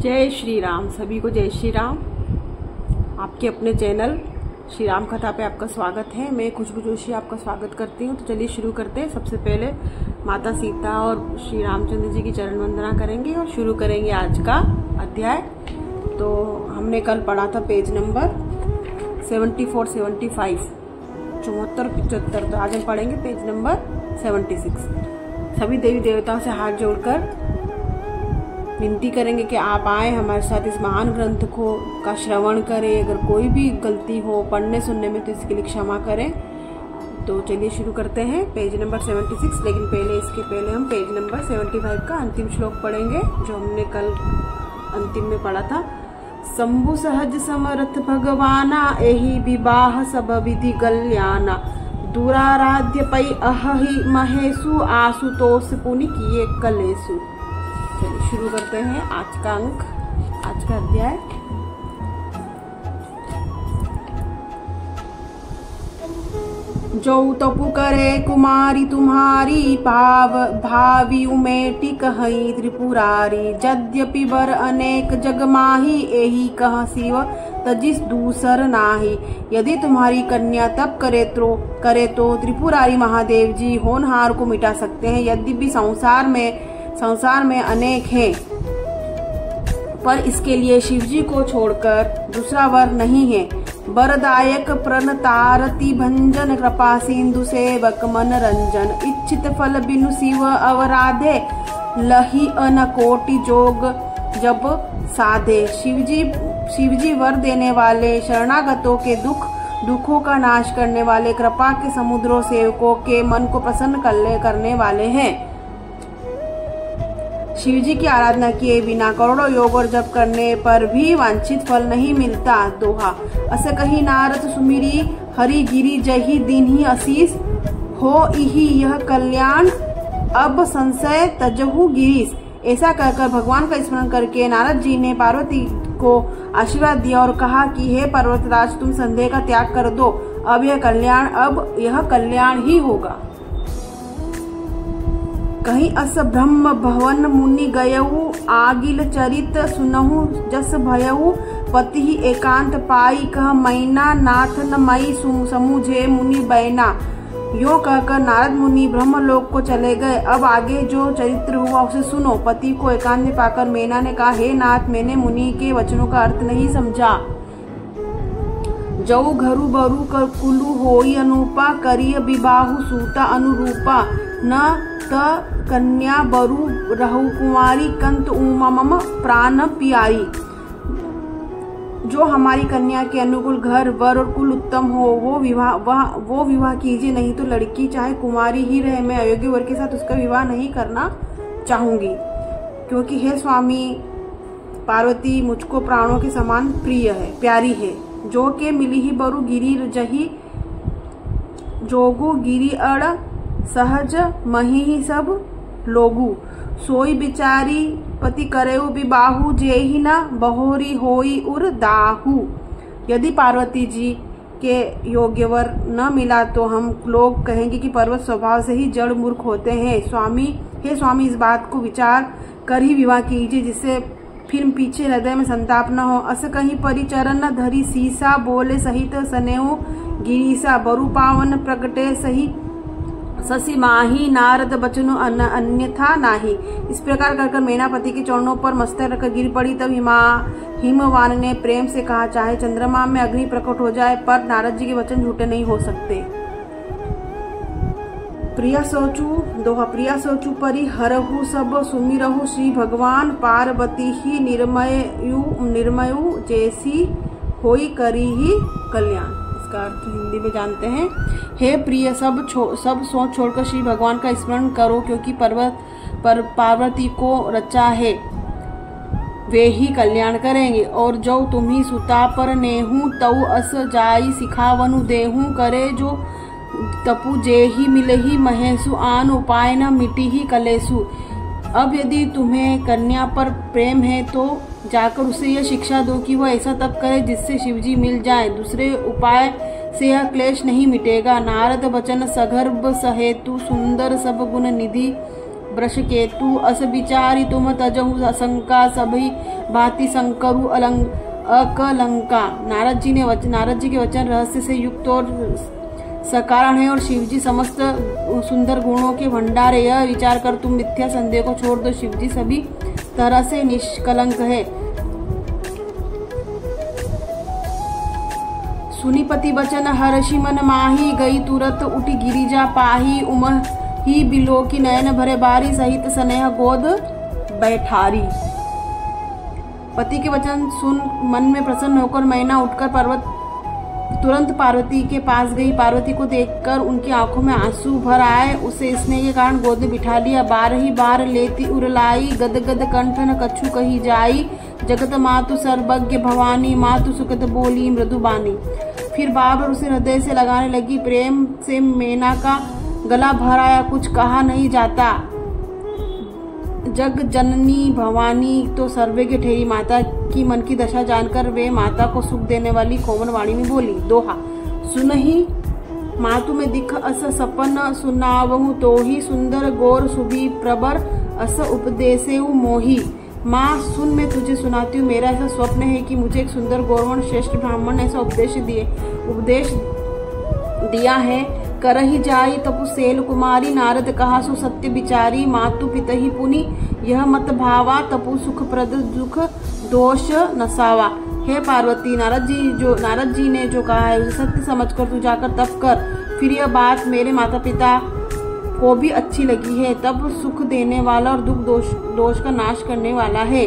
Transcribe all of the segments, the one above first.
जय श्री राम। सभी को जय श्री राम। आपके अपने चैनल श्री राम कथा पे आपका स्वागत है। मैं खुशबू जोशी आपका स्वागत करती हूँ। तो चलिए शुरू करते हैं। सबसे पहले माता सीता और श्री रामचंद्र जी की चरण वंदना करेंगे और शुरू करेंगे आज का अध्याय। तो हमने कल पढ़ा था पेज नंबर 74, 75, 74, 75। तो आज हम पढ़ेंगे पेज नंबर 76। सभी देवी देवताओं से हाथ जोड़कर विनती करेंगे कि आप आए हमारे साथ इस महान ग्रंथ का श्रवण करें। अगर कोई भी गलती हो पढ़ने सुनने में तो इसके लिए क्षमा करें। तो चलिए शुरू करते हैं पेज नंबर 76। लेकिन इसके पहले हम पेज नंबर 75 का अंतिम श्लोक पढ़ेंगे जो हमने कल अंतिम में पढ़ा था। शंभु सहज समरथ भगवाना एहि विवाह सब विधि कल्याणा दुराराध्य पै अहि महेशु आशुतोष पुनि किए कलेशु। चलिए शुरू करते हैं आज का अंक, आज का अध्याय। जो तपु करे कुमारी तुम्हारी भावी उमेटी कहई त्रिपुरारी। यद्यपि वर अनेक जग माही एही कह शिव तजिस दूसर नाही। यदि तुम्हारी कन्या तप करे तो त्रिपुरारी महादेव जी होनहार को मिटा सकते हैं। यद्यपि संसार में अनेक हैं, पर इसके लिए शिवजी को छोड़कर दूसरा वर नहीं है। वरदायक प्रणतारति भंजन कृपा सिंधु सेवक मनरंजन। इच्छित फल बिनु शिव अवराधे लही अनकोटि जोग जब साधे। शिवजी वर देने वाले, शरणागतों के दुखों का नाश करने वाले, कृपा के समुद्रों सेवकों के मन को प्रसन्न करने वाले हैं। शिवजी की आराधना किए बिना करोड़ों योग और जप करने पर भी वांछित फल नहीं मिलता। दोहा। अस कही नारद सुमिरी हरि गिरी जही दीन्ही आशीष। हो इही यह कल्याण अब संशय तजहु गिरीश। ऐसा कहकर भगवान का स्मरण करके नारद जी ने पार्वती को आशीर्वाद दिया और कहा कि हे पर्वतराज, तुम संदेह का त्याग कर दो। अब यह कल्याण ही होगा। कहीं अस ब्रह्म भवन मुनि गयऊ आगिल चरित सुनहु जस भयऊ। पति ही एकांत पाई कह मैना नाथ न मई समुझे मुनि बैना। यो कहकर नारद मुनि ब्रह्मलोक को चले गए। अब आगे जो चरित्र हुआ उसे सुनो। पति को एकांत में पाकर मैना ने कहा, हे नाथ, मैंने मुनि के वचनों का अर्थ नहीं समझा। जऊ घरु बरु कर कुलु होई अनुपा करिय विबाहु सूता अनुरूपा। न त कन्या बरु रहु कुमारी कंत उमा मम प्राण प्यारी। जो हमारी कन्या के अनुकूल घर वर और कुल उत्तम हो वो विवाह कीजिए, नहीं तो लड़की चाहे कुमारी ही रहे, मैं अयोग्य वर के साथ उसका विवाह नहीं करना चाहूंगी। क्योंकि हे स्वामी, पार्वती मुझको प्राणों के समान प्यारी है। जो के मिली ही बरु गिरी जही जोगु गिरी अड़ सहज मही ही सब लोगू। सोई बिचारी पति करेऊ विबाहु जेहि न बहोरी होई उर दाहू। यदि पार्वती जी के योग्य वर न मिला तो हम लोग कहेंगे कि पर्वत स्वभाव से ही जड़ मूर्ख होते हैं। हे स्वामी, इस बात को विचार कर ही विवाह कीजिए, जिससे फिर पीछे हृदय में संताप न हो। अस कहीं परिचरण न धरी सीसा बोले सहित सनेऊ गिरीसा। बरु पावन प्रगटे सही ससी माही नारद बचनो अन्यथा नाही। इस प्रकार कर मैनापति के चरणों पर मस्तक रखकर गिर पड़ी। तब हिमवान ने प्रेम से कहा, चाहे चंद्रमा में अग्नि प्रकट हो जाए पर नारद जी के वचन झूठे नहीं हो सकते। प्रिया सोचू परि हरहु सब सुमिरहु श्री भगवान। पार्वती ही निर्मयु जैसी होई करी ही कल्याण। इसका अर्थ हिंदी में जानते हैं। हे प्रिय, सब सोच छोड़कर श्री भगवान का स्मरण करो, क्योंकि पार्वती को रचा है वे ही कल्याण करेंगे। और जो तुम्ही सुता पर नेहू तऊ अस जाई सिखावनु देहू। करे जो तपु जे ही मिले ही महेशु आन उपाय न मिटी ही कलेशु। अब यदि तुम्हें कन्या पर प्रेम है तो जाकर उसे यह शिक्षा दो कि वह ऐसा तप करे जिससे शिवजी मिल जाए। दूसरे उपाय से यह क्लेश नहीं मिटेगा। नारद बचन सगर्भ सहेतु सुंदर सब गुण निधि वृष केतु अस विचारी तुम तजहु असंका सभी भांति शंकरु अकलंका। नारद जी के वचन रहस्य से युक्त और सकारण है और शिवजी समस्त सुंदर गुणों के भंडार है। यह विचार कर तुम मिथ्या संदेह को छोड़ दो, शिवजी सभी तरह से निष्कलंक है। सुनीपति वचन हर्षि मन माही, गई तुरत उठी गिरिजा पाही। उमही बिलो की नयन भरे बारी, सहित स्नेह गोद बैठारी। पति के वचन सुन मन में प्रसन्न होकर मैना उठकर तुरंत पार्वती के पास गई। पार्वती को देखकर उनकी आंखों में आंसू भर आए। उसे स्नेह के कारण गोद में बिठा लिया। बार ही बार लेती उरलाई, गद गद कंठ न कछु कही जाई। जगत मातु सर्वज्ञ भवानी, मातु सुखद बोली मृदुबानी। फिर बार उसे हृदय से लगाने लगी। प्रेम से मैना का गला भर आया, कुछ कहा नहीं जाता। जग जननी भवानी तो सर्वज्ञ ठहरी। माता की मन की दशा जानकर वे माता को सुख देने वाली कोमल वाणी में बोली। दोहा। सुनहि मातु में दिख अस सपन, सुनावहु तो ही सुंदर गोर सुबी प्रबर, अस उपदेसेउ मोही। माँ सुन, मैं तुझे सुनाती हूँ। मेरा ऐसा स्वप्न है कि मुझे एक सुंदर गौरवर्ण श्रेष्ठ ब्राह्मण ने ऐसा उपदेश दिया है। करही जाई तपु सेल कुमारी, नारद कहा सो सत्य विचारी। मातु पितहि पुनि यह मत भावा, तपु सुख प्रद दुख दोष नसावा। हे पार्वती, नारद जी ने जो कहा है उसे सत्य समझकर तू जाकर तप कर। फिर यह बात मेरे माता पिता को भी अच्छी लगी है। तप सुख देने वाला और दुख दोष का नाश करने वाला है।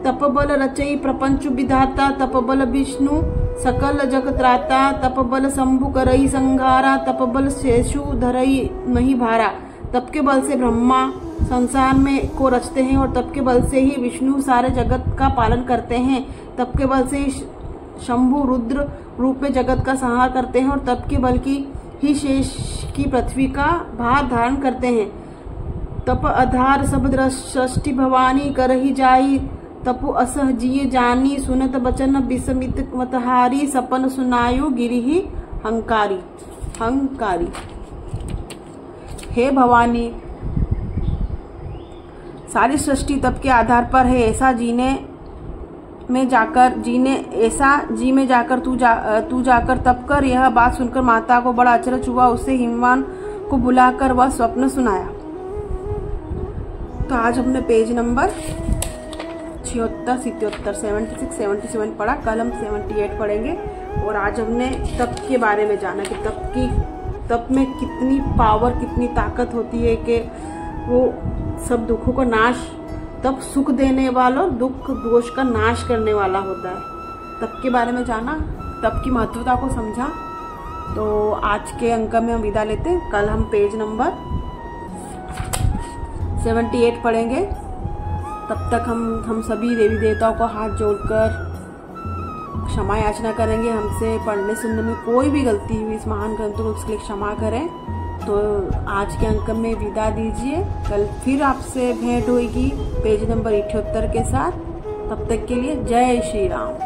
तपबल रचई प्रपंच विधाता, तपबल विष्णु सकल जग त्राता। तपबल शंभु करई संघारा, तपबल शेषु धरई नहीं भारा। तप के बल से ब्रह्मा संसार में को रचते हैं और तप के बल से ही विष्णु सारे जगत का पालन करते हैं। तप के बल से ही शंभु रुद्र रूप में जगत का संहार करते हैं और तप के बल की ही शेष की पृथ्वी का भार धारण करते हैं। तप आधार सब सृष्टि भवानी, करही जाई तपु असह जिये जानी। सुनत बचन विस्मित मतहारी, सपन सुनायु गिरिहि हंकारी। हे भवानी, सारी सृष्टि तप के आधार पर है। ऐसा जी में जाकर तू जाकर तप कर। यह बात सुनकर माता को बड़ा अचरज हुआ। उसे हिमवान को बुलाकर वह स्वप्न सुनाया। तो आज हमने पेज नंबर 76, 77, 77 पढ़ा। कल हम 78 पढ़ेंगे। और आज हमने तप के बारे में जाना कि तप में कितनी पावर, कितनी ताकत होती है कि वो सब दुखों का नाश, तप सुख देने वाला और दुख दोष का नाश करने वाला होता है। तप के बारे में जाना, तप की महत्वता को समझा। तो आज के अंक में हम विदा लेते हैं। कल हम पेज नंबर 78 पढ़ेंगे। तब तक हम सभी देवी देवताओं को हाथ जोड़कर क्षमा याचना करेंगे। हमसे पढ़ने सुनने में कोई भी गलती हुई इस महान ग्रंथ को उसके लिए क्षमा करें। तो आज के अंक में विदा दीजिए। कल फिर आपसे भेंट होगी पेज नंबर 78 के साथ। तब तक के लिए जय श्री राम।